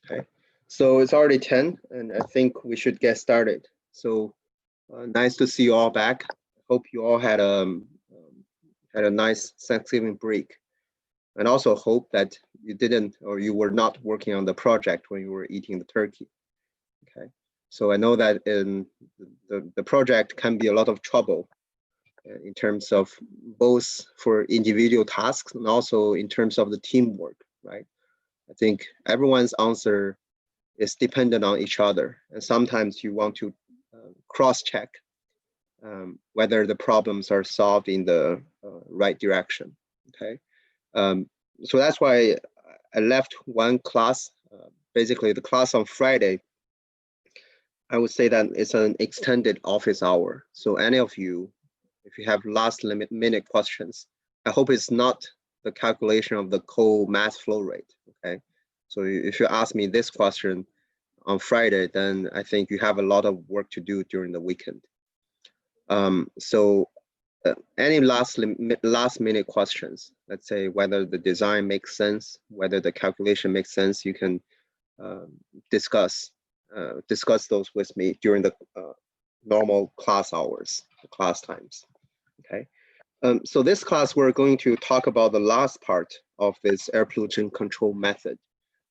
Okay, so it's already 10 and I think we should get started. So nice to see you all back. Hope you all had a nice Thanksgiving break, and also hope that you didn't or you were not working on the project when you were eating the turkey. Okay, so I know that in the project can be a lot of trouble in terms of both for individual tasks and also in terms of the teamwork, right? I think everyone's answer is dependent on each other. And sometimes you want to cross-check whether the problems are solved in the right direction, okay? So that's why I left one class, basically the class on Friday. I would say that it's an extended office hour. So any of you, if you have last minute questions, I hope it's not the calculation of the cold mass flow rate, okay? So if you ask me this question on Friday, then I think you have a lot of work to do during the weekend. So any last minute questions, let's say whether the design makes sense, whether the calculation makes sense, you can discuss those with me during the normal class hours, the class times, okay? So this class, we're going to talk about the last part of this air pollution control method,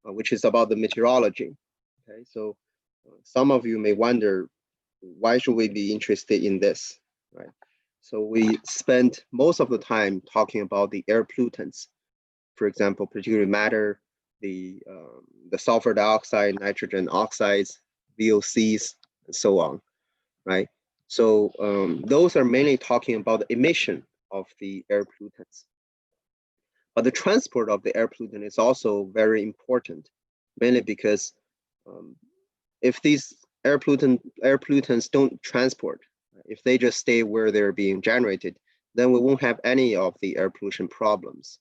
which is about the meteorology. Okay, so some of you may wonder, why should we be interested in this, right? So we spend most of the time talking about the air pollutants, for example, particulate matter, the sulfur dioxide, nitrogen oxides, VOCs, and so on, right? So those are mainly talking about the emission of the air pollutants. But the transport of the air pollutant is also very important, mainly because if these air pollutants don't transport, if they just stay where they're being generated, then we won't have any of the air pollution problems.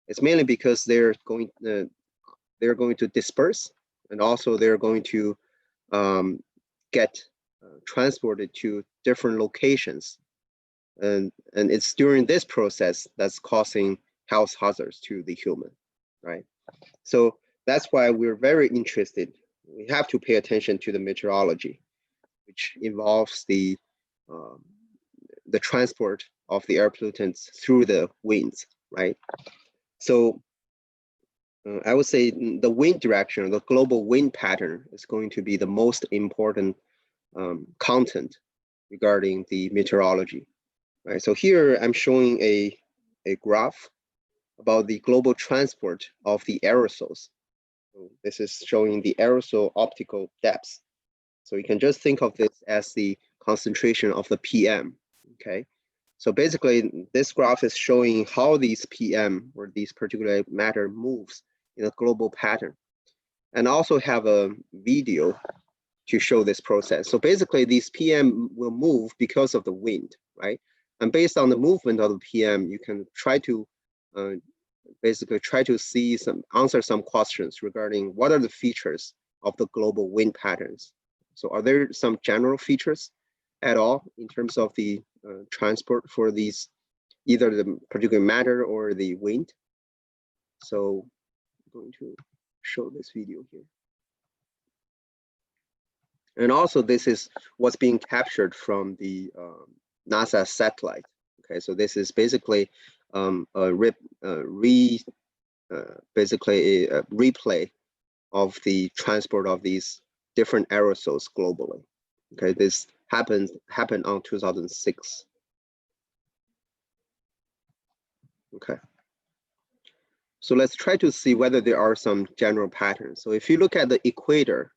It's mainly because they're going to disperse, and also they're going to get transported to different locations, and it's during this process that's causing health hazards to the human, right? So that's why we're very interested. We have to pay attention to the meteorology, which involves the transport of the air pollutants through the winds, right? So I would say the wind direction, the global wind pattern, is going to be the most important content regarding the meteorology, right? So here I'm showing a graph about the global transport of the aerosols. So this is showing the aerosol optical depths. So you can just think of this as the concentration of the PM, okay? So basically, this graph is showing how these PM, or these particulate matter, moves in a global pattern. And also have a video to show this process. So basically, these PM will move because of the wind, right? And based on the movement of the PM, you can try to basically try to answer some questions regarding what are the features of the global wind patterns. So are there some general features at all in terms of the transport for these, either the particulate matter or the wind? So I'm going to show this video here. And also this is what's being captured from the NASA satellite. Okay, so this is basically basically a replay of the transport of these different aerosols globally. Okay, this happened on 2006. Okay, so let's try to see whether there are some general patterns. So if you look at the equator,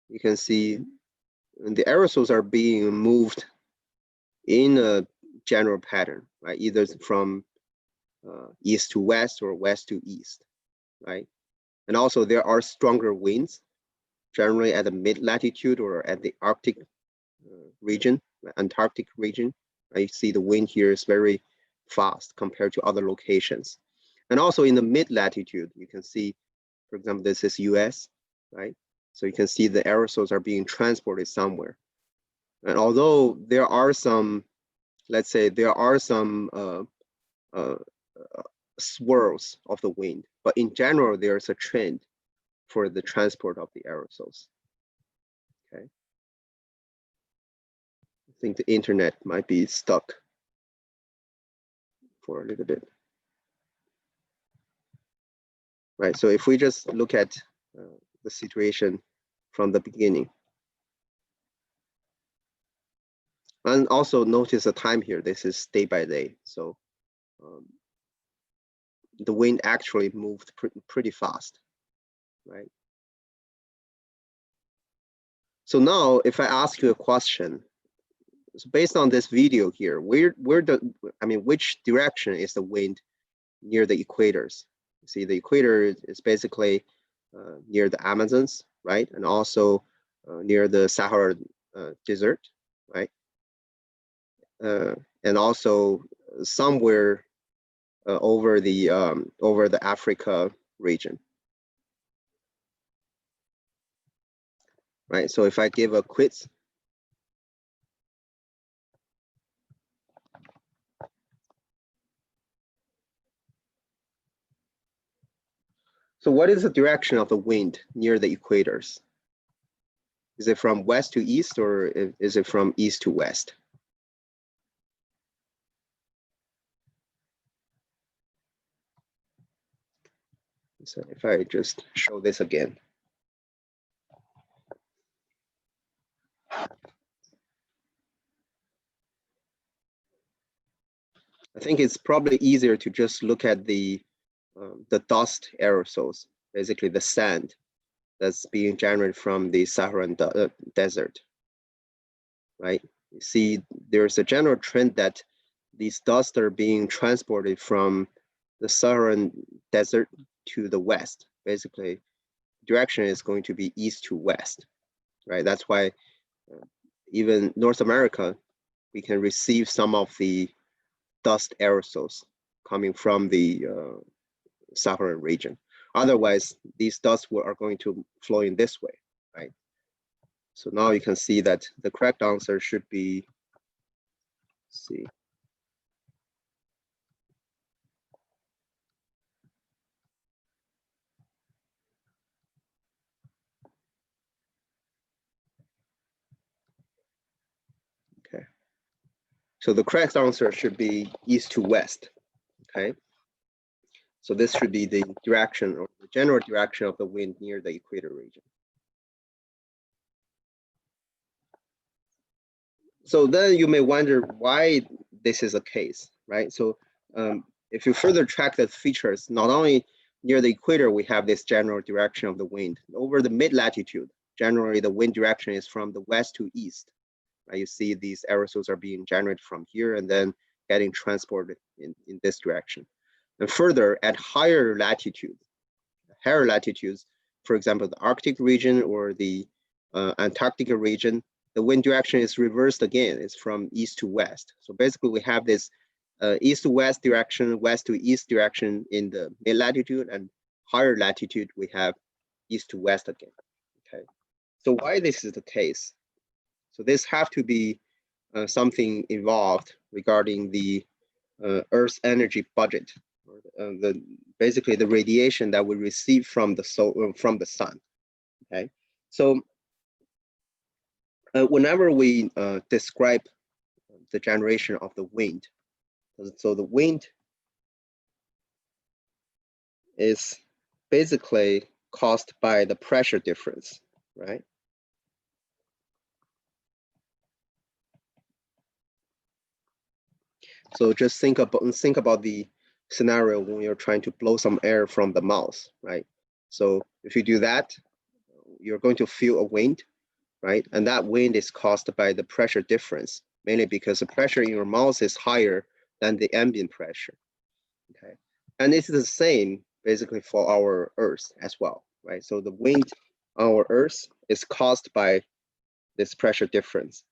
you can see the aerosols are being moved in a general pattern, right? Either from east to west or west to east, right? And also there are stronger winds, generally at the mid-latitude or at the Arctic region, Antarctic region. You see the wind here is very fast compared to other locations. And also in the mid-latitude, you can see, for example, this is US, right? So you can see the aerosols are being transported somewhere. And although there are some, let's say there are some swirls of the wind, but in general, there's a trend for the transport of the aerosols. Okay. I think the internet might be stuck for a little bit. Right, so if we just look at the situation from the beginning. And also notice the time here, this is day by day. So the wind actually moved pretty fast, right? So now if I ask you a question, so based on this video here, which direction is the wind near the equators? See, the equator is basically near the Amazons, right? And also near the Sahara Desert, right? And also somewhere over the Africa region, right? So if I give a quiz, so what is the direction of the wind near the equators? Is it from west to east, or is it from east to west? So if I just show this again. I think it's probably easier to just look at the dust aerosols, basically the sand that's being generated from the Saharan desert, right? You see, there's a general trend that these dust are being transported from the Saharan desert to the west. Basically, direction is going to be east to west, right? That's why even North America, we can receive some of the dust aerosols coming from the Saharan region. Otherwise, these dusts are going to flow in this way, right? So now you can see that the correct answer should be, let's see. Okay. So the correct answer should be east to west, okay? So this should be the direction or the general direction of the wind near the equator region. So then you may wonder why this is the case, right? So if you further track the features, not only near the equator, we have this general direction of the wind. Over the mid-latitude, generally the wind direction is from the west to east. Right? You see these aerosols are being generated from here and then getting transported in this direction. And further, at higher latitudes, for example, the Arctic region or the Antarctica region, the wind direction is reversed again. It's from east to west. So basically we have this east to west direction, west to east direction in the mid latitude, and higher latitude, we have east to west again, okay? So why this is the case? So this have to be something involved regarding the Earth's energy budget, or basically the radiation that we receive from the sun, okay? So whenever we describe the generation of the wind, so the wind is basically caused by the pressure difference, right? So just think about the scenario when you're trying to blow some air from the mouth, right? So if you do that, you're going to feel a wind, right? And that wind is caused by the pressure difference, mainly because the pressure in your mouth is higher than the ambient pressure, okay? And it's the same basically for our Earth as well, right? So the wind on our Earth is caused by this pressure difference.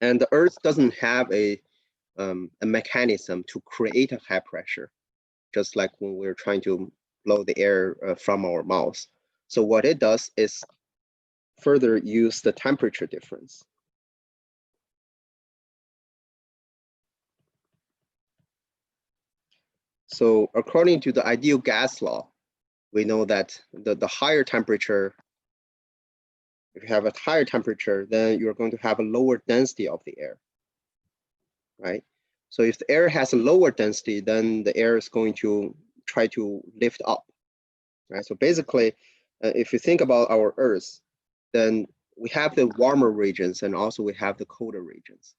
And the Earth doesn't have a mechanism to create a high pressure, just like when we're trying to blow the air from our mouth. So what it does is further use the temperature difference. So according to the ideal gas law, we know that the higher temperature, if you have a higher temperature, then you're going to have a lower density of the air, right? So if the air has a lower density, then the air is going to try to lift up, right? So basically, if you think about our Earth, then we have the warmer regions and also we have the colder regions.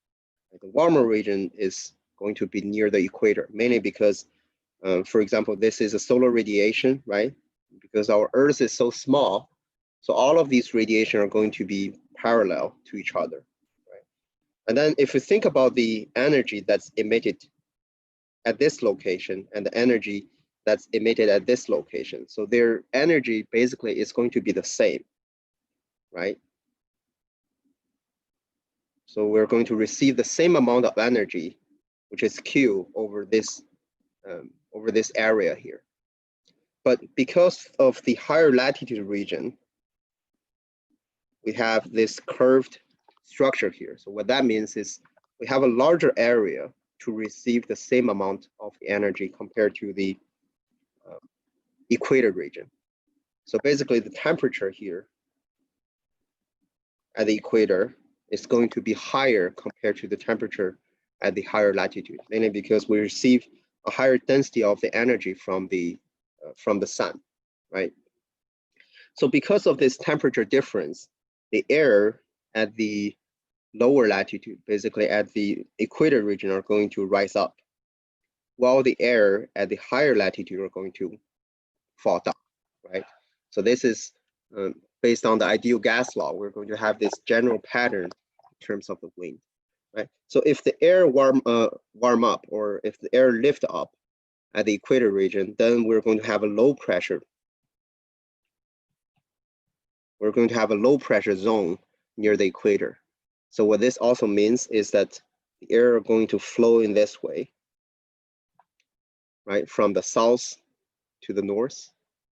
The warmer region is going to be near the equator, mainly because, for example, this is a solar radiation, right? Because our Earth is so small, so all of these radiation are going to be parallel to each other, right? And then if you think about the energy that's emitted at this location and the energy that's emitted at this location, so their energy basically is going to be the same, right? So we're going to receive the same amount of energy, which is Q over this area here. But because of the higher latitude region, we have this curved structure here. So what that means is we have a larger area to receive the same amount of energy compared to the equator region. So basically the temperature here at the equator is going to be higher compared to the temperature at the higher latitude, mainly because we receive a higher density of the energy from the sun, right? So because of this temperature difference, the air at the lower latitude, basically at the equator region, are going to rise up, while the air at the higher latitude are going to fall down, right? So this is based on the ideal gas law. We're going to have this general pattern in terms of the wind, right? So if the air warm up, or if the air lift up at the equator region, then we're going to have a low pressure. We're going to have a low pressure zone near the equator. So what this also means is that the air are going to flow in this way, right? From the south to the north,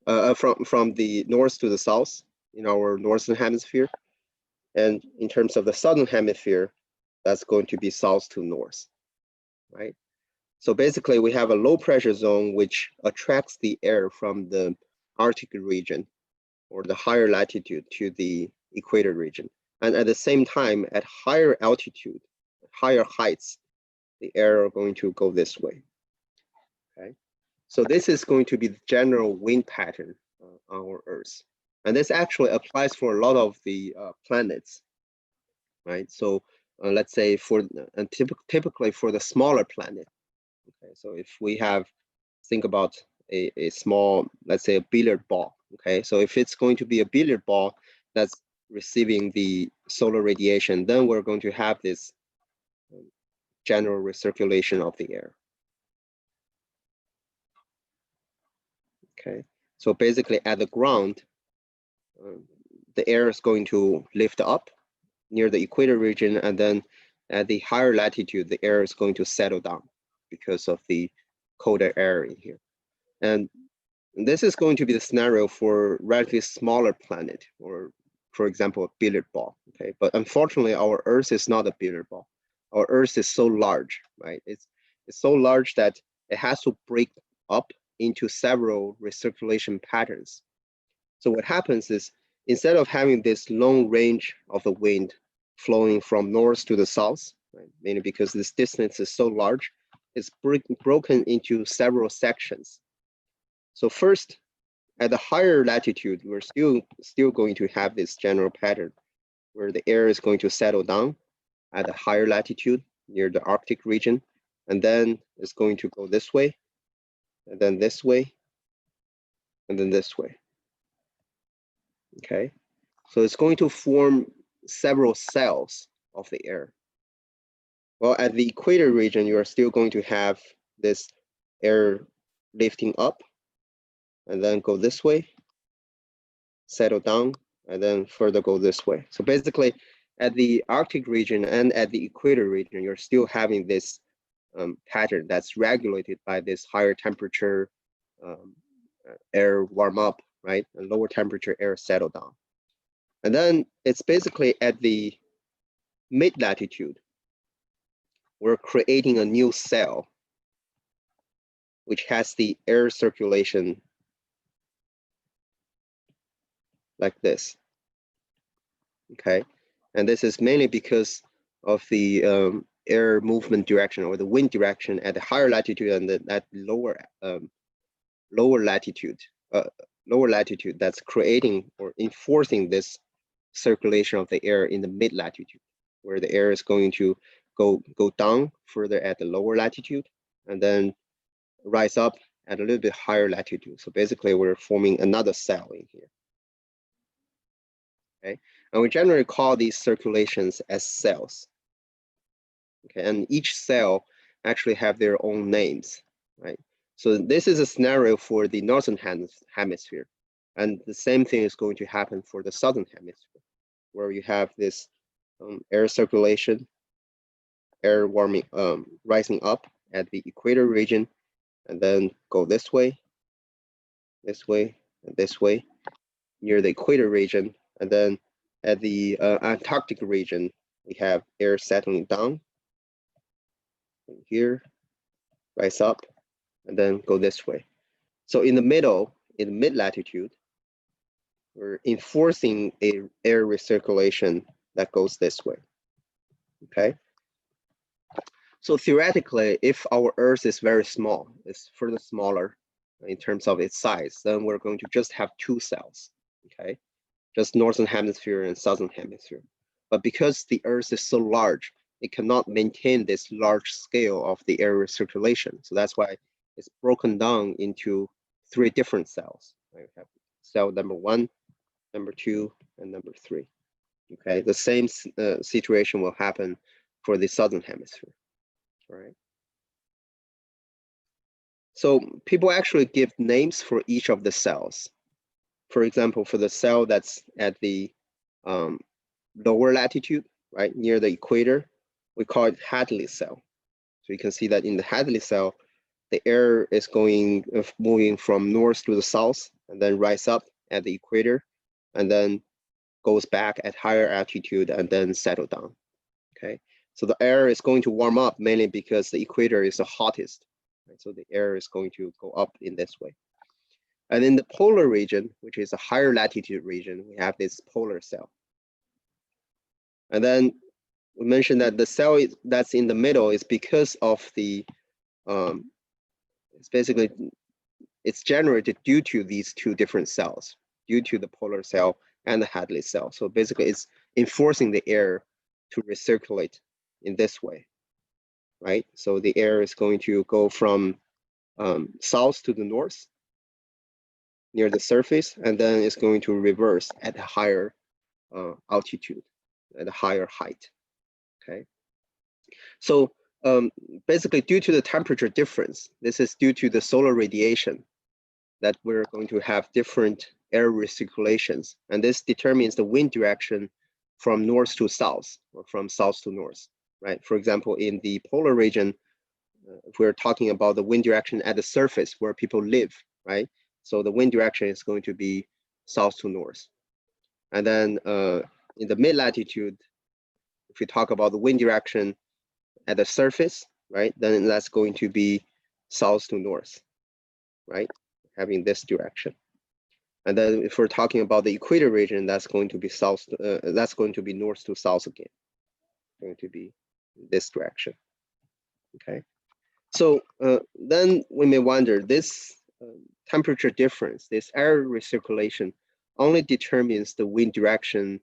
from the north to the south in our northern hemisphere. And in terms of the southern hemisphere, that's going to be south to north, right? So basically we have a low pressure zone which attracts the air from the Arctic region or the higher latitude to the equator region. And at the same time, at higher altitude, higher heights, the air are going to go this way, okay? So this is going to be the general wind pattern on our Earth. And this actually applies for a lot of the planets, right? So let's say typically for the smaller planet, okay? So if we think about a small, let's say a billiard ball, okay? So if it's going to be a billiard ball that's receiving the solar radiation, then we're going to have this general recirculation of the air. Okay, so basically at the ground, the air is going to lift up near the equator region, and then at the higher latitude, the air is going to settle down because of the colder air in here. And this is going to be the scenario for relatively smaller planet, or for example, a billiard ball, okay? But unfortunately, our Earth is not a billiard ball. Our Earth is so large, right? It's so large that it has to break up into several recirculation patterns. So what happens is, instead of having this long range of the wind flowing from north to the south, right, mainly because this distance is so large, it's broken into several sections. So first, at the higher latitude, we're still going to have this general pattern where the air is going to settle down at a higher latitude near the Arctic region, and then it's going to go this way, and then this way, and then this way. Okay, so it's going to form several cells of the air. Well, at the equator region, you are still going to have this air lifting up, and then go this way, settle down, and then further go this way. So basically, at the Arctic region and at the equator region, you're still having this pattern that's regulated by this higher temperature air warm up, right? And lower temperature air settle down. And then it's basically at the mid latitude, we're creating a new cell which has the air circulation like this. Okay, and this is mainly because of the air movement direction or the wind direction at the higher latitude and at lower latitude, that's creating or enforcing this circulation of the air in the mid latitude, where the air is going to go down further at the lower latitude and then rise up at a little bit higher latitude. So basically, we're forming another cell in here. Okay, and we generally call these circulations as cells. Okay, and each cell actually have their own names, right? So this is a scenario for the northern hemisphere, and the same thing is going to happen for the southern hemisphere, where you have this air circulation, air warming, rising up at the equator region, and then go this way, and this way, near the equator region, and then at the Antarctic region, we have air settling down here, rise up, and then go this way. So in the middle, in mid latitude, we're enforcing a air recirculation that goes this way. Okay. So theoretically, if our Earth is very small, it's further smaller in terms of its size, then we're going to just have two cells. Okay, just northern hemisphere and southern hemisphere. But because the Earth is so large, it cannot maintain this large scale of the air recirculation. So that's why it's broken down into three different cells. Right? We have cell number 1, number 2, and number 3. Okay, the same situation will happen for the southern hemisphere. Right. So people actually give names for each of the cells. For example, for the cell that's at the lower latitude, right, near the equator, we call it Hadley cell. So you can see that in the Hadley cell, the air is moving from north to the south and then rise up at the equator and then goes back at higher altitude and then settle down. Okay, so the air is going to warm up mainly because the equator is the hottest. Right? So the air is going to go up in this way. And in the polar region, which is a higher latitude region, we have this polar cell. And then we mentioned that the cell that's in the middle is because of the, it's generated due to these two different cells, due to the polar cell and the Hadley cell. So basically it's enforcing the air to recirculate in this way, right? So the air is going to go from south to the north near the surface, and then it's going to reverse at a higher altitude, at a higher height, okay? So basically due to the temperature difference, this is due to the solar radiation, that we're going to have different air recirculations, and this determines the wind direction from north to south or from south to north, right? For example, in the polar region, if we're talking about the wind direction at the surface where people live, right? So the wind direction is going to be south to north. And then in the mid latitude, if we talk about the wind direction at the surface, right, then that's going to be south to north, right? Having this direction. And then if we're talking about the equator region, that's going to be south, that's going to be north to south again, going to be this direction, okay? So then we may wonder, this temperature difference, this air recirculation only determines the wind direction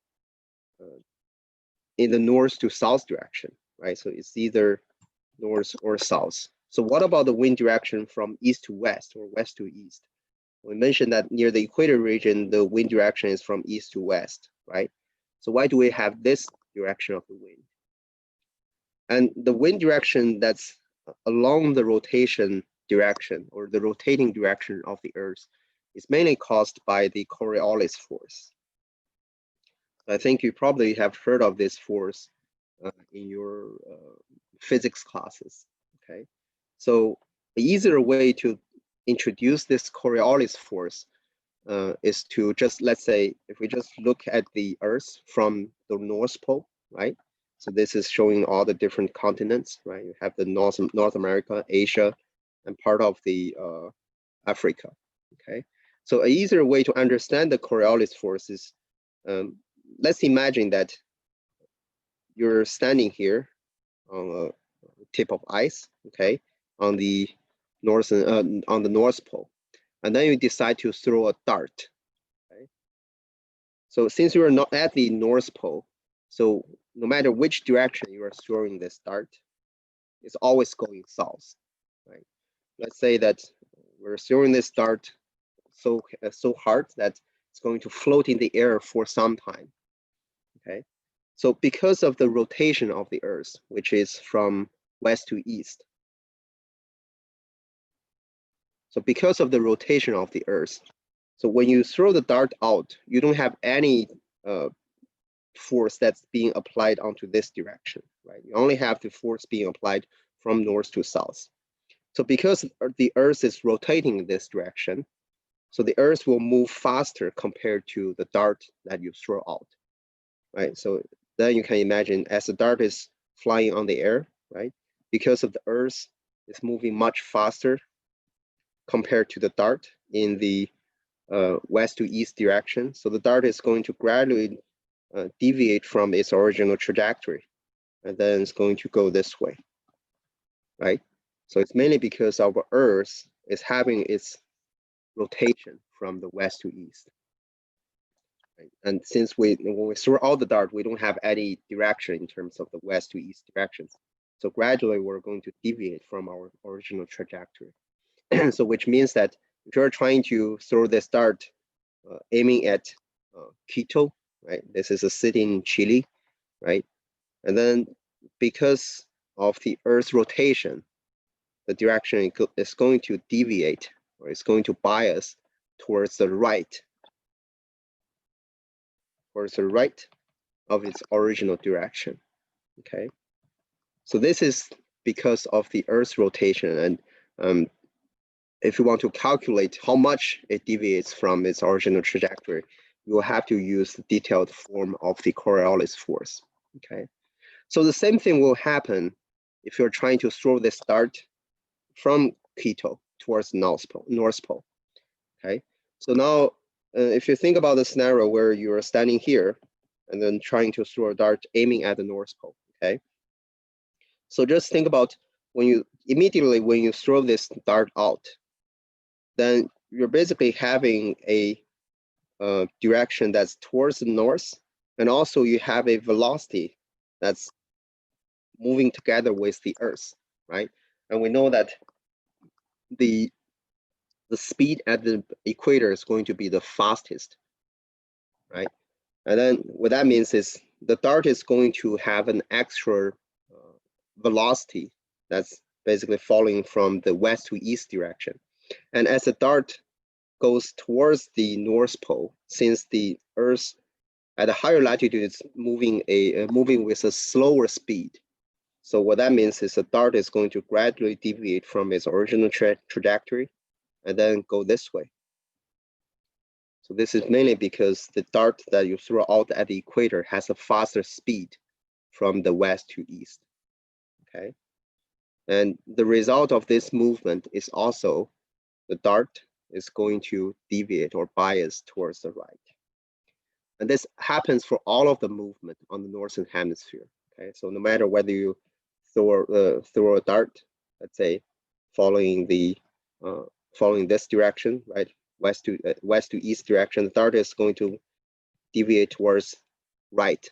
in the north to south direction, right? So it's either north or south. So what about the wind direction from east to west or west to east? We mentioned that near the equator region, the wind direction is from east to west, right? So why do we have this direction of the wind? And the wind direction that's along the rotation direction or the rotating direction of the Earth is mainly caused by the Coriolis Force. I think you probably have heard of this force in your physics classes, okay? So the easier way to introduce this Coriolis Force is to just, let's say, if we just look at the Earth from the North Pole, right? So this is showing all the different continents, right? You have the North America, Asia, and part of the Africa, okay? So an easier way to understand the Coriolis force is, let's imagine that you're standing here on a tip of ice, okay, on the North Pole, and then you decide to throw a dart. Okay? So since you are not at the North Pole, so no matter which direction you are throwing this dart, it's always going south. Right? Let's say that we're throwing this dart so hard that it's going to float in the air for some time. Okay, so because of the rotation of the Earth, which is from west to east. So because of the rotation of the Earth, so when you throw the dart out, you don't have any force that's being applied onto this direction, right? You only have the force being applied from north to south. So because the Earth is rotating in this direction, so the Earth will move faster compared to the dart that you throw out, right? So then you can imagine as the dart is flying on the air, right? Because of the Earth is moving much faster compared to the dart in the west to east direction. So the dart is going to gradually deviate from its original trajectory, and then it's going to go this way, right? So it's mainly because our Earth is having its rotation from the west to east. Right? And since when we throw out the dart, we don't have any direction in terms of the west to east directions. So gradually we're going to deviate from our original trajectory. So which means that if you're trying to throw this dart aiming at Quito, right? This is a city in Chile, right? And then because of the Earth's rotation, the direction is going to deviate, or it's going to bias towards the right, of its original direction, okay? So this is because of the Earth's rotation, and if you want to calculate how much it deviates from its original trajectory, you will have to use the detailed form of the Coriolis force, okay? So the same thing will happen if you're trying to throw this dart from Quito towards the North Pole, okay? So now, if you think about the scenario where you're standing here and then trying to throw a dart aiming at the North Pole, okay? So just think about when you throw this dart out, then you're basically having a direction that's towards the north, and also you have a velocity that's moving together with the Earth, right? And we know that the speed at the equator is going to be the fastest, right? And then what that means is the dart is going to have an extra velocity that's basically falling from the west to east direction. And as the dart goes towards the North Pole, since the Earth at a higher latitude is moving with a slower speed. So what that means is the dart is going to gradually deviate from its original trajectory and then go this way. So this is mainly because the dart that you throw out at the equator has a faster speed from the west to east, okay? And the result of this movement is also the dart is going to deviate or bias towards the right. And this happens for all of the movement on the northern hemisphere, okay? So no matter whether you throw a dart, let's say, following this direction, right? West to east direction, the dart is going to deviate towards right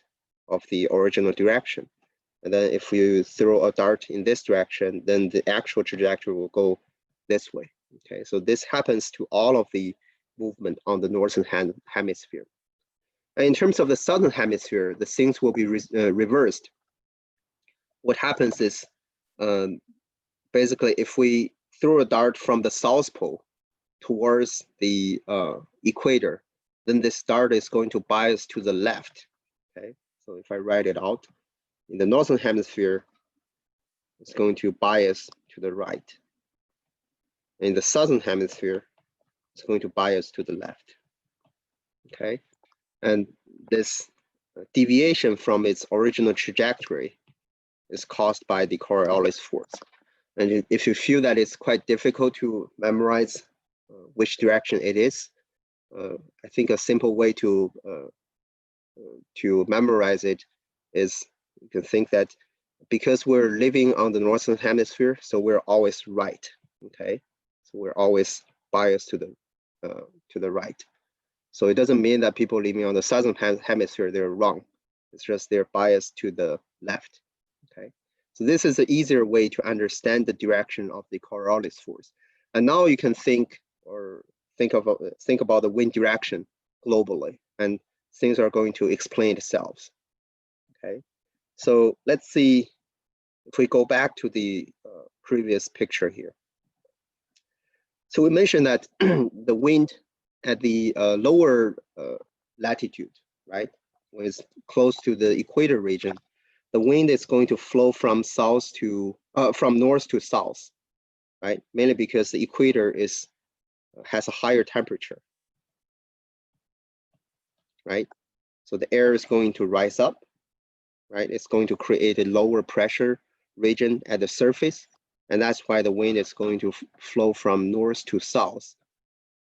of the original direction. And then if you throw a dart in this direction, then the actual trajectory will go this way, okay? So this happens to all of the movement on the northern hemisphere. And in terms of the southern hemisphere, the things will be reversed. What happens is, basically, if we throw a dart from the South Pole towards the equator, then this dart is going to bias to the left, okay? So if I write it out, in the northern hemisphere, it's going to bias to the right. In the southern hemisphere, it's going to bias to the left, okay? And this deviation from its original trajectory is caused by the Coriolis force. And if you feel that it's quite difficult to memorize which direction it is, I think a simple way to memorize it is you can think that because we're living on the northern hemisphere, so we're always right. Okay, so we're always biased to the right. So it doesn't mean that people living on the southern hemisphere they're wrong. It's just they're biased to the left. Okay, so this is an easier way to understand the direction of the Coriolis force. And now you can think about the wind direction globally, and things are going to explain themselves. Okay, so let's see if we go back to the previous picture here. So we mentioned that the wind at the lower latitude, right, when it's close to the equator region, the wind is going to flow from north to south, right? Mainly because the equator has a higher temperature, right? So the air is going to rise up, right? It's going to create a lower pressure region at the surface, and that's why the wind is going to flow from north to south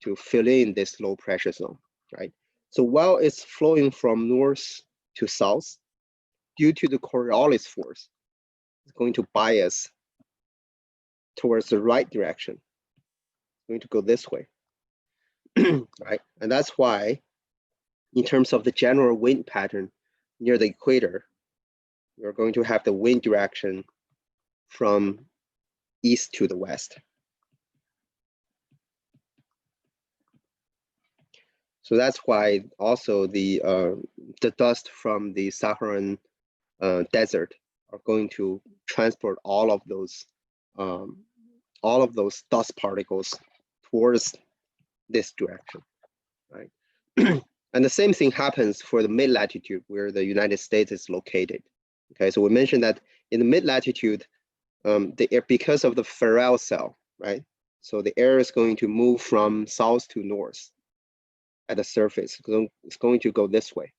to fill in this low pressure zone, right? So while it's flowing from north to south, due to the Coriolis force, it's going to bias towards the right direction. It's going to go this way, right? And that's why, in terms of the general wind pattern near the equator, we're going to have the wind direction from east to the west. So that's why also the dust from the Saharan desert are going to transport all of those dust particles towards this direction, right? And the same thing happens for the mid-latitude where the United States is located. Okay, so we mentioned that in the mid-latitude, the air, because of the Ferrel cell, right? So the air is going to move from south to north at the surface. It's going to go this way.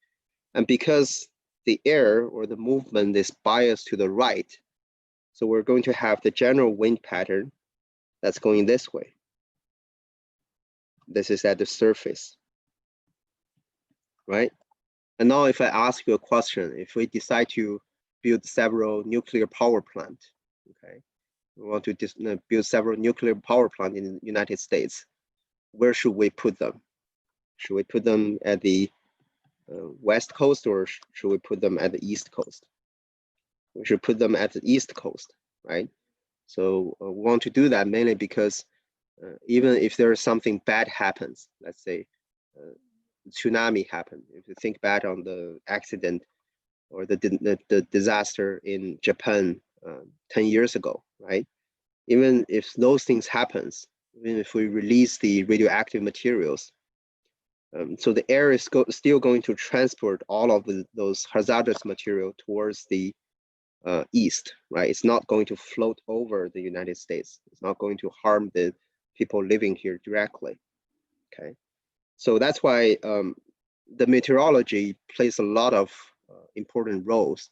And because the air or the movement is biased to the right, so we're going to have the general wind pattern that's going this way. This is at the surface, right? And now if I ask you a question, if we decide to build several nuclear power plants, okay, we want to build several nuclear power plants in the United States, where should we put them? Should we put them at the west coast, or should we put them at the east coast? We should put them at the east coast, right? So we want to do that mainly because even if there is something bad happens, let's say tsunami happened, if you think back on the accident or the disaster in Japan 10 years ago, right? Even if those things happens, even if we release the radioactive materials, so the air is still going to transport all of those hazardous material towards the east, right? It's not going to float over the United States. It's not going to harm the people living here directly, okay? So that's why the meteorology plays a lot of important roles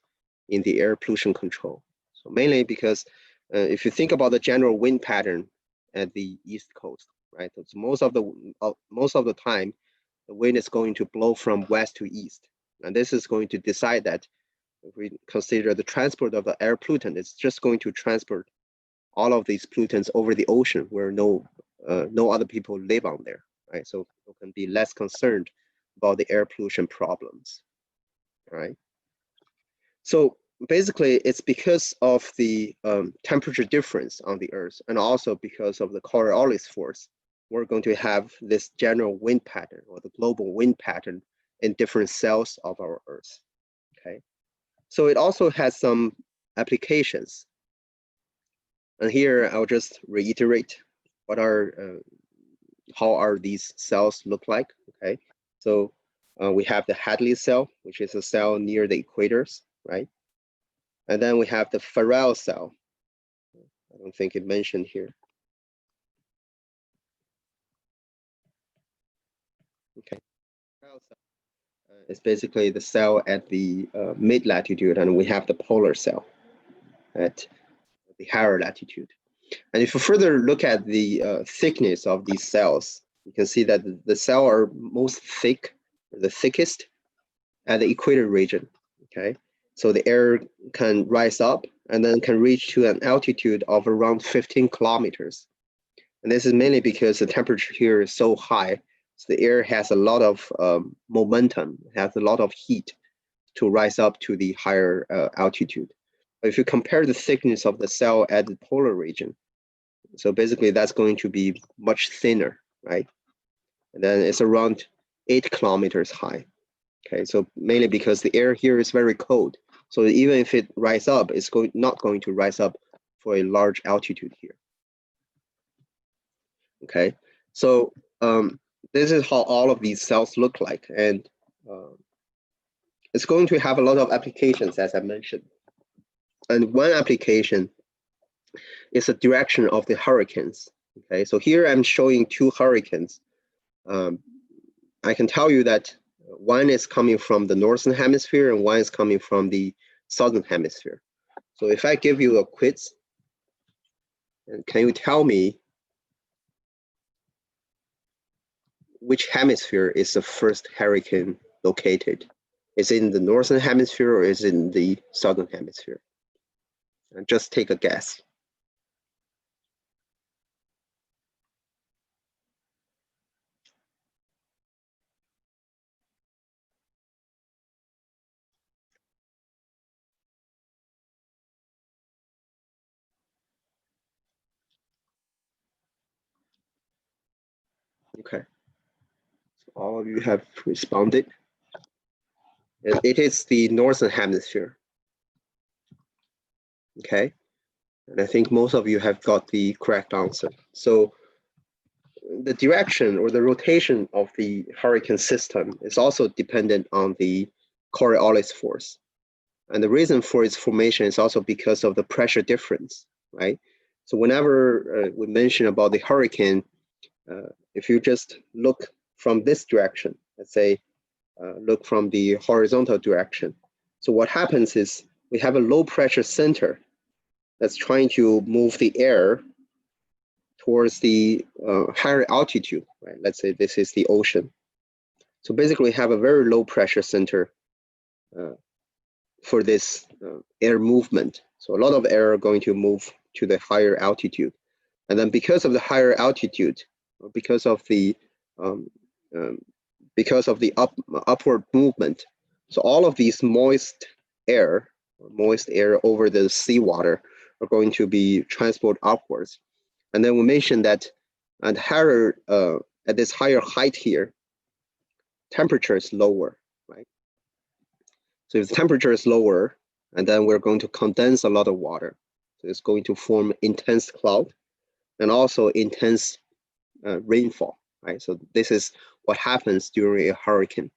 in the air pollution control. So mainly because if you think about the general wind pattern at the East Coast, right? So most of the time, the wind is going to blow from west to east. And this is going to decide that if we consider the transport of the air pollutant, it's just going to transport all of these pollutants over the ocean where no other people live on there, right? So people can be less concerned about the air pollution problems, right? So basically, it's because of the temperature difference on the Earth, and also because of the Coriolis force, we're going to have this general wind pattern or the global wind pattern in different cells of our Earth, okay? So it also has some applications. And here I'll just reiterate how are these cells look like, okay? So we have the Hadley cell, which is a cell near the equators, right? And then we have the Ferrel cell. I don't think it mentioned here. Okay, Ferrel cell is basically the cell at the mid-latitude, and we have the polar cell at the higher latitude. And if you further look at the thickness of these cells, You can see that the cells are most thick, the thickest at the equator region, okay? So the air can rise up and then can reach to an altitude of around 15 kilometers. And this is mainly because the temperature here is so high. So the air has a lot of momentum, has a lot of heat to rise up to the higher altitude. But if you compare the thickness of the cell at the polar region, so basically that's going to be much thinner, right? And then it's around 8 kilometers high. Okay, so mainly because the air here is very cold. So even if it rises up, it's not going to rise up for a large altitude here. Okay, so this is how all of these cells look like. And it's going to have a lot of applications, as I mentioned. And one application is the direction of the hurricanes. Okay, so here I'm showing two hurricanes. I can tell you that one is coming from the northern hemisphere and one is coming from the southern hemisphere. So if I give you a quiz, and can you tell me which hemisphere is the first hurricane located? Is it in the northern hemisphere or is it in the southern hemisphere? And just take a guess. Okay, so all of you have responded. And it is the northern hemisphere. Okay, and I think most of you have got the correct answer. So the direction or the rotation of the hurricane system is also dependent on the Coriolis force. And the reason for its formation is also because of the pressure difference, right? So whenever we mention about the hurricane, if you just look from this direction, let's say, look from the horizontal direction. So what happens is we have a low pressure center that's trying to move the air towards the higher altitude, right? Let's say this is the ocean. So basically we have a very low pressure center for this air movement. So a lot of air are going to move to the higher altitude. And then because of the higher altitude, because of the upward movement, so all of these moist air over the seawater are going to be transported upwards. And then we mentioned that at higher at this higher height here, temperature is lower, right? So if the temperature is lower, and then we're going to condense a lot of water. So it's going to form intense cloud and also intense rainfall, right? So this is what happens during a hurricane.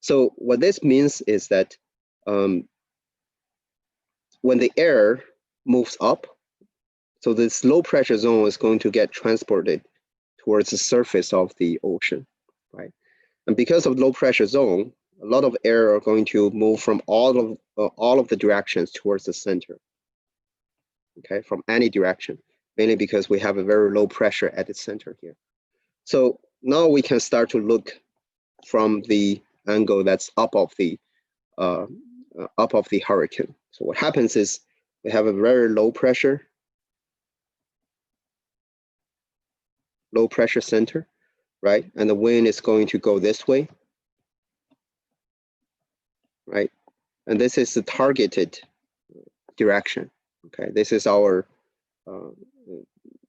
So what this means is that when the air moves up, so this low pressure zone is going to get transported towards the surface of the ocean, right? And because of low pressure zone, a lot of air are going to move from all of the directions towards the center, okay, from any direction, mainly because we have a very low pressure at the center here. So now we can start to look from the angle that's up of the hurricane. So what happens is we have a very low pressure center, right? And the wind is going to go this way, right? And this is the targeted direction, okay? This is our,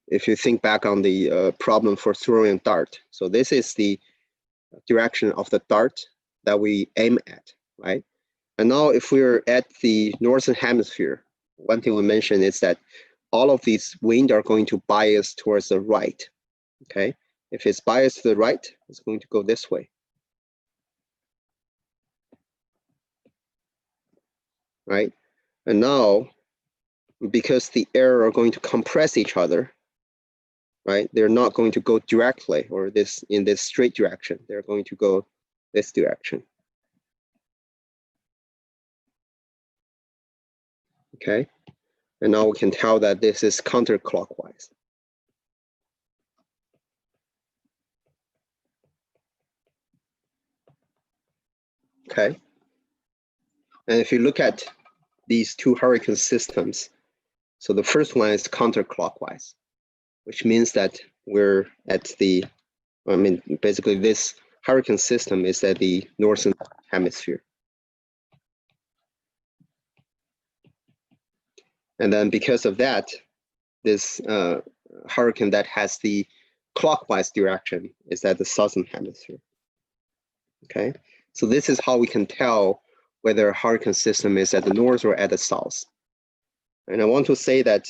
if you think back on the problem for throwing a dart. So this is the direction of the dart that we aim at, right? And now if we're at the northern hemisphere, one thing we mentioned is that all of these wind are going to bias towards the right, okay? If it's biased to the right, it's going to go this way. Right? And now, because the air are going to compress each other, right? They're not going to go directly or in this straight direction. They're going to go this direction. Okay? And now we can tell that this is counterclockwise. okay? And if you look at these two hurricane systems, so the first one is counterclockwise, which means that we're at the, I mean, basically this hurricane system is at the northern hemisphere. And then because of that, this hurricane that has the clockwise direction is at the southern hemisphere. Okay, so this is how we can tell whether a hurricane system is at the north or at the south. And I want to say that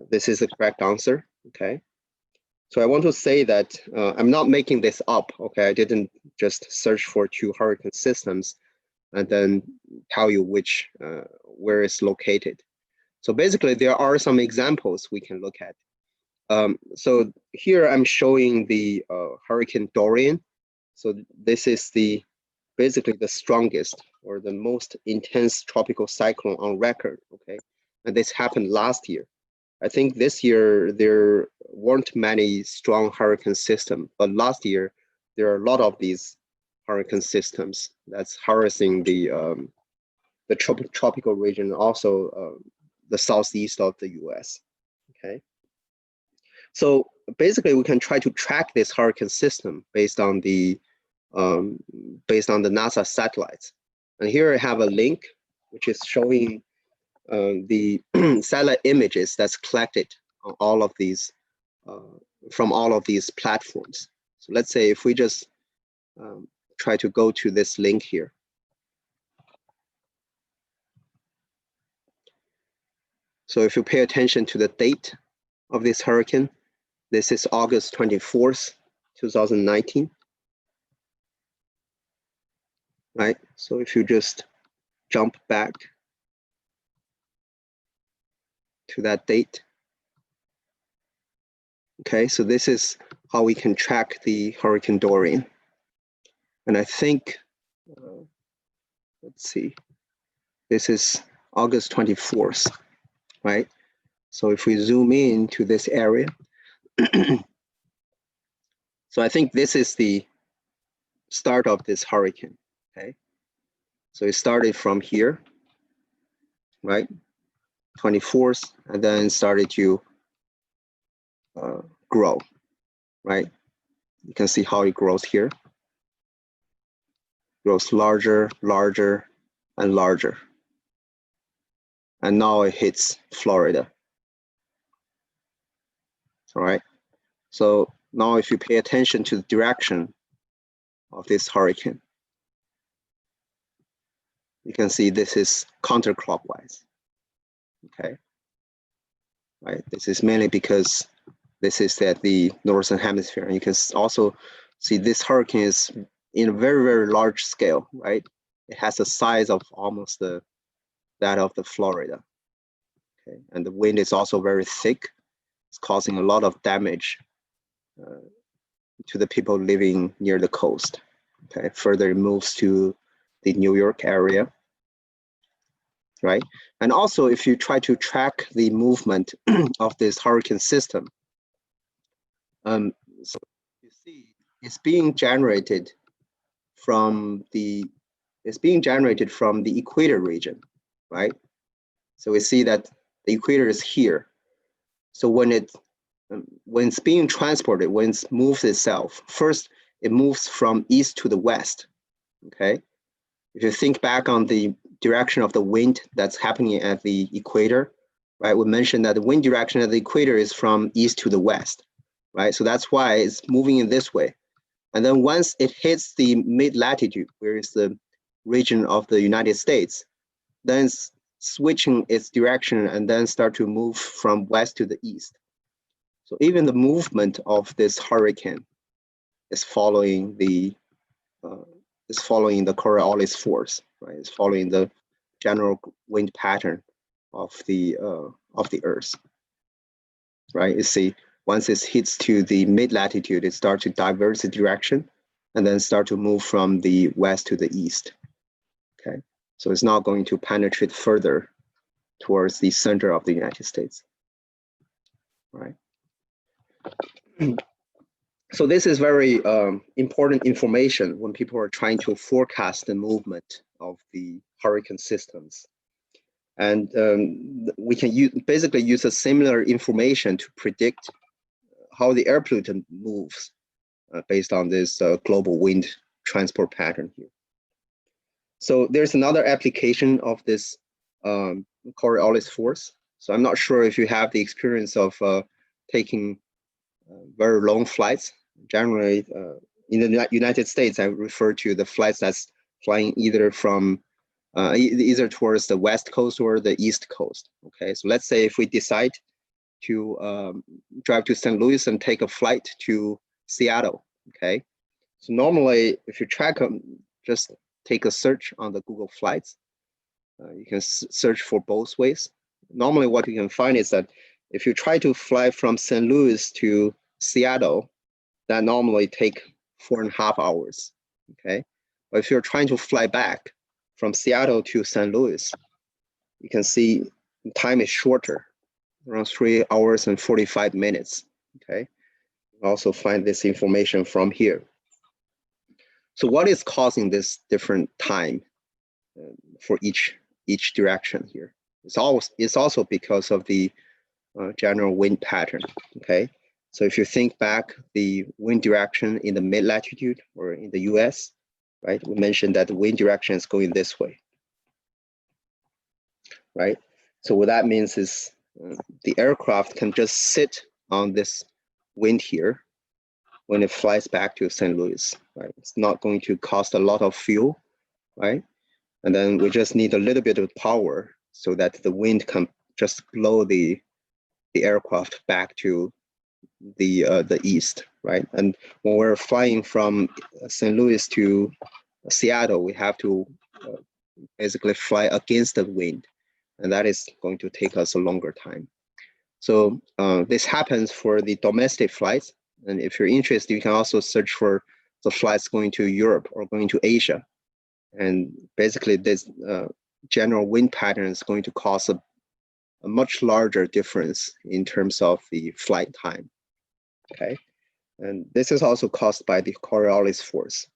this is the correct answer. Okay, so I want to say that I'm not making this up. Okay, I didn't just search for two hurricane systems and then tell you which where it's located. So basically, there are some examples we can look at. So here I'm showing the Hurricane Dorian. So this is the basically the strongest or the most intense tropical cyclone on record. Okay, and this happened last year. I think this year there weren't many strong hurricane systems, but last year there are a lot of these hurricane systems that's harassing the tropical region, also the southeast of the U.S. Okay, so basically we can try to track this hurricane system based on the NASA satellites. And here I have a link which is showing the satellite images that's collected on all of these from all of these platforms. So let's say if we just try to go to this link here. So if you pay attention to the date of this hurricane, this is August 24th, 2019. Right, so if you just jump back to that date. Okay, so this is how we can track the Hurricane Dorian. And I think, let's see, this is August 24th, right? So if we zoom in to this area, so I think this is the start of this hurricane, okay? So it started from here, right? 24th, and then started to grow, right? You can see how it grows here. Grows larger, larger, and larger. And now it hits Florida. All right. So now if you pay attention to the direction of this hurricane, you can see this is counterclockwise. Okay. Right. This is mainly because this is at the northern hemisphere. And you can also see this hurricane is in a very, very large scale, right? It has the size of almost that of the Florida. Okay. And the wind is also very thick. It's causing a lot of damage to the people living near the coast. Okay, further it moves to the New York area, right? And also, if you try to track the movement of this hurricane system, so you see it's being generated from the equator region, right? So we see that the equator is here. So when it's being transported, when it moves itself, first it moves from east to the west, okay? If you think back on the direction of the wind that's happening at the equator, right? We mentioned that the wind direction at the equator is from east to the west, right? So that's why it's moving in this way. And then once it hits the mid-latitude, where is the region of the United States, then it's switching its direction and then start to move from west to the east. So even the movement of this hurricane is following the Coriolis Force, right? It's following the general wind pattern of the Earth, right? You see, once it hits to the mid-latitude, it starts to diverge the direction and then start to move from the west to the east, okay? So it's not going to penetrate further towards the center of the United States, right? So this is very important information when people are trying to forecast the movement of the hurricane systems. And we can basically use a similar information to predict how the air pollutant moves based on this global wind transport pattern here. So there's another application of this Coriolis Force. So I'm not sure if you have the experience of taking very long flights. Generally, in the United States, I refer to the flights that's flying either from either towards the West Coast or the East Coast. Okay, so let's say if we decide to drive to St. Louis and take a flight to Seattle. Okay, so normally if you track them, just take a search on the Google Flights. You can search for both ways. Normally what you can find is that if you try to fly from St. Louis to Seattle, that normally take 4.5 hours, okay? But if you're trying to fly back from Seattle to St. Louis, you can see the time is shorter, around 3 hours and 45 minutes, okay? You can also find this information from here. So what is causing this different time for each direction here? It's also because of the general wind pattern, okay? So if you think back the wind direction in the mid-latitude or in the US, right? We mentioned that the wind direction is going this way, right? So what that means is the aircraft can just sit on this wind here when it flies back to St. Louis, right? It's not going to cost a lot of fuel, right? And then we just need a little bit of power so that the wind can just blow the aircraft back to the east, right? And when we're flying from St. Louis to Seattle, we have to basically fly against the wind, and that is going to take us a longer time. So this happens for the domestic flights, and if you're interested, you can also search for the flights going to Europe or going to Asia. And basically this general wind pattern is going to cause a much larger difference in terms of the flight time, okay? And this is also caused by the Coriolis force.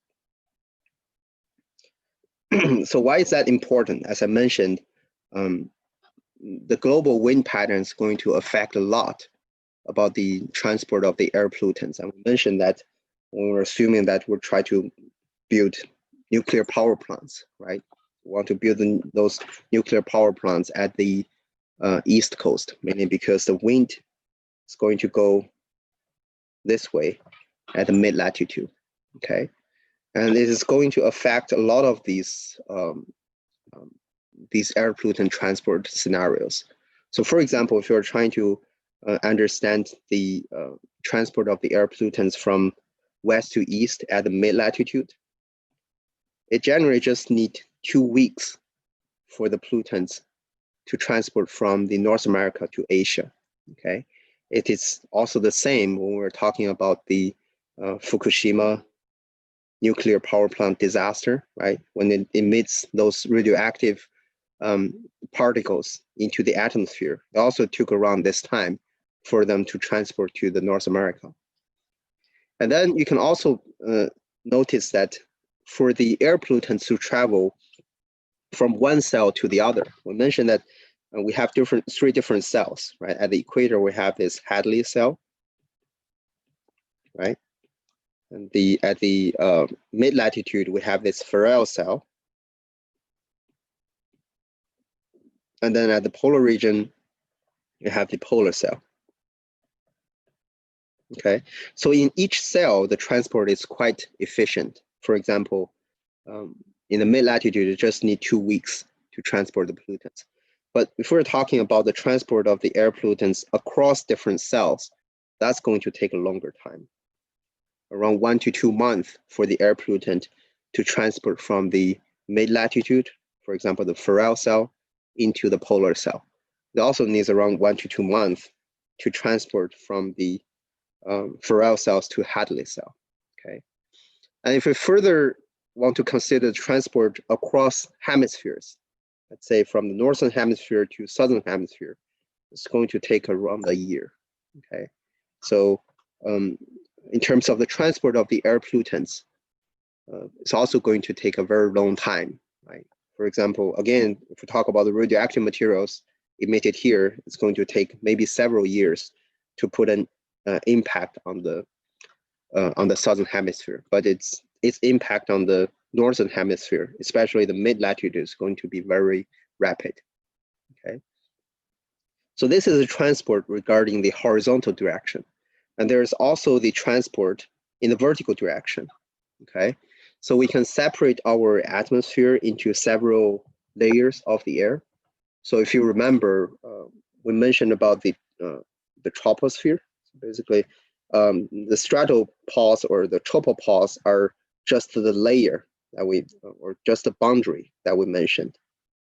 So why is that important? As I mentioned, the global wind pattern is going to affect a lot about the transport of the air pollutants. And we mentioned that when we're assuming that we're trying to build nuclear power plants, right? We want to build those nuclear power plants at the East Coast, mainly because the wind is going to go this way at the mid-latitude, okay? And it is going to affect a lot of these air pollutant transport scenarios. So for example, if you're trying to understand the transport of the air pollutants from west to east at the mid-latitude, it generally just needs 2 weeks for the pollutants to transport from the North America to Asia, okay? It is also the same when we're talking about the Fukushima nuclear power plant disaster, right? When it emits those radioactive particles into the atmosphere. It also took around this time for them to transport to the North America. And then you can also notice that for the air pollutants to travel from one cell to the other, we mentioned that we have three different cells, right? At the equator, we have this Hadley cell, right? And at the mid-latitude, we have this Ferrel cell. And then at the polar region, you have the polar cell. Okay, so in each cell, the transport is quite efficient. For example, in the mid-latitude, you just need 2 weeks to transport the pollutants. But if we're talking about the transport of the air pollutants across different cells, that's going to take a longer time, around 1 to 2 months for the air pollutant to transport from the mid-latitude, for example, the Ferrel cell, into the polar cell. It also needs around 1 to 2 months to transport from the Ferrel cells to Hadley cell, okay? And if we further want to consider transport across hemispheres, let's say from the northern hemisphere to southern hemisphere, it's going to take around a year, okay? So in terms of the transport of the air pollutants, it's also going to take a very long time, right? For example, again, if we talk about the radioactive materials emitted here, it's going to take maybe several years to put an impact on the southern hemisphere, but its impact on the northern hemisphere, especially the mid-latitude, is going to be very rapid. Okay, so this is a transport regarding the horizontal direction, and there is also the transport in the vertical direction. Okay, so we can separate our atmosphere into several layers of the air. So if you remember, we mentioned about the troposphere. Basically, the stratopause or the tropopause are just the layer that we, or just the boundary that we mentioned.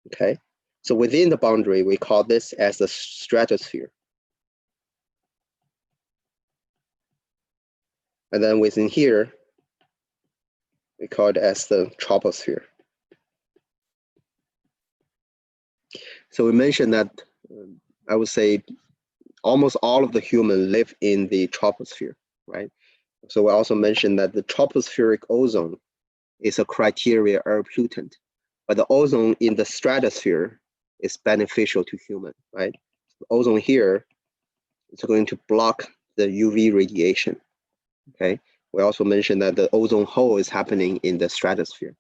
Okay, so within the boundary, we call this as the stratosphere. And then within here, we call it as the troposphere. So we mentioned that I would say almost all of the humans live in the troposphere, right? So we also mentioned that the tropospheric ozone is a criteria air pollutant, but the ozone in the stratosphere is beneficial to human, right? The ozone here is going to block the UV radiation, okay? We also mentioned that the ozone hole is happening in the stratosphere,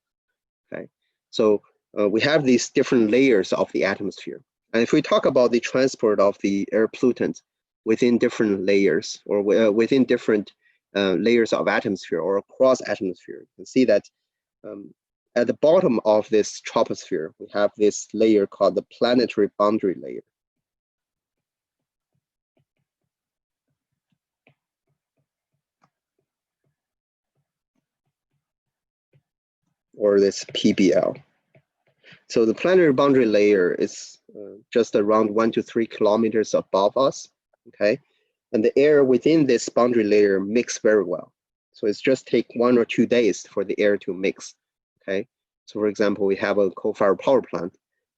okay? So we have these different layers of the atmosphere. And if we talk about the transport of the air pollutant within different layers or within different layers of atmosphere or across atmosphere, you can see that at the bottom of this troposphere, we have this layer called the planetary boundary layer. Or this PBL. So the planetary boundary layer is just around 1 to 3 kilometers above us, okay? And the air within this boundary layer mix very well. So it's just take 1 or 2 days for the air to mix, okay? So for example, we have a coal-fired power plant,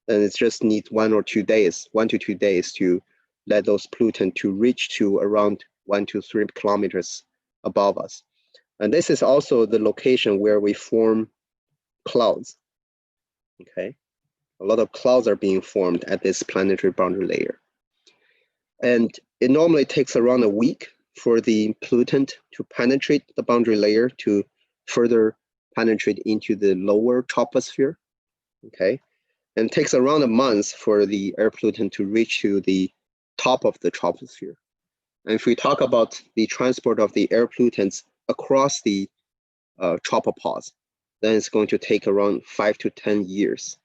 and it just needs 1 or 2 days, 1 to 2 days to let those pollutants to reach to around 1 to 3 kilometers above us. And this is also the location where we form clouds, okay? A lot of clouds are being formed at this planetary boundary layer. And it normally takes around a week for the pollutant to penetrate the boundary layer to further penetrate into the lower troposphere, okay? And it takes around a month for the air pollutant to reach to the top of the troposphere. And if we talk about the transport of the air pollutants across the tropopause, then it's going to take around 5 to 10 years.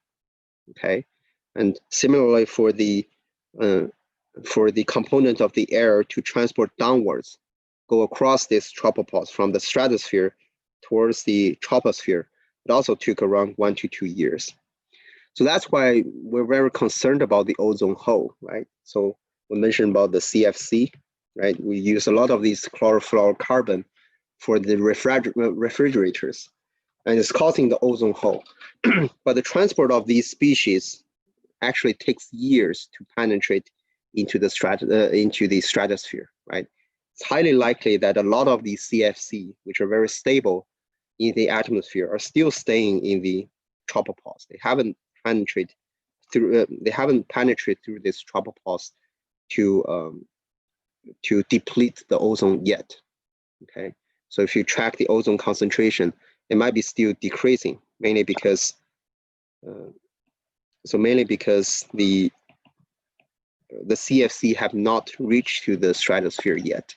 Okay, and similarly for the component of the air to transport downwards, go across this tropopause from the stratosphere towards the troposphere, it also took around 1 to 2 years. So that's why we're very concerned about the ozone hole, right? So we mentioned about the CFC, right? We use a lot of these chlorofluorocarbon for the refrigerators, and it's causing the ozone hole. But the transport of these species actually takes years to penetrate into the stratosphere, right? It's highly likely that a lot of these CFC, which are very stable in the atmosphere, are still staying in the tropopause. They haven't penetrated through. They haven't penetrated through this tropopause to deplete the ozone yet. Okay, so if you track the ozone concentration, it might be still decreasing, mainly because the CFC have not reached to the stratosphere yet.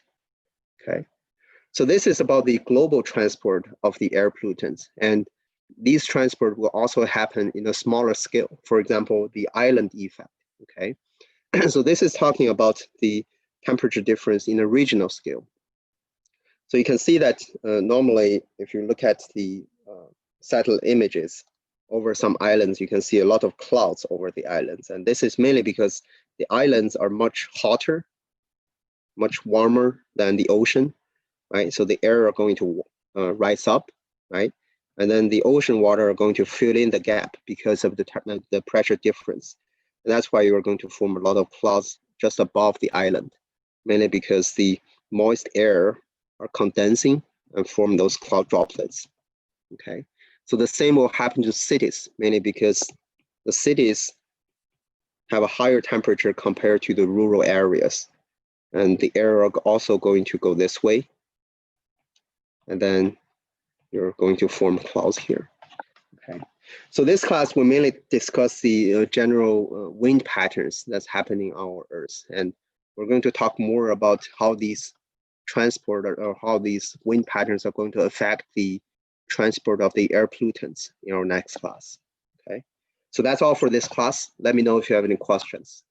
Okay, so this is about the global transport of the air pollutants, and these transport will also happen in a smaller scale. For example, the island effect. Okay, so this is talking about the temperature difference in a regional scale. So you can see that normally, if you look at the satellite images over some islands, you can see a lot of clouds over the islands. And this is mainly because the islands are much hotter, much warmer than the ocean, right? So the air are going to rise up, right? And then the ocean water are going to fill in the gap because of the pressure difference. And that's why you're going to form a lot of clouds just above the island, mainly because the moist air are condensing and form those cloud droplets. Okay, so the same will happen to cities, mainly because the cities have a higher temperature compared to the rural areas, and the air are also going to go this way, and then you're going to form clouds here. Okay, so this class will mainly discuss the general wind patterns that's happening on our Earth, and we're going to talk more about how these transport or how these wind patterns are going to affect the transport of the air pollutants in our next class. Okay, so that's all for this class. Let me know if you have any questions.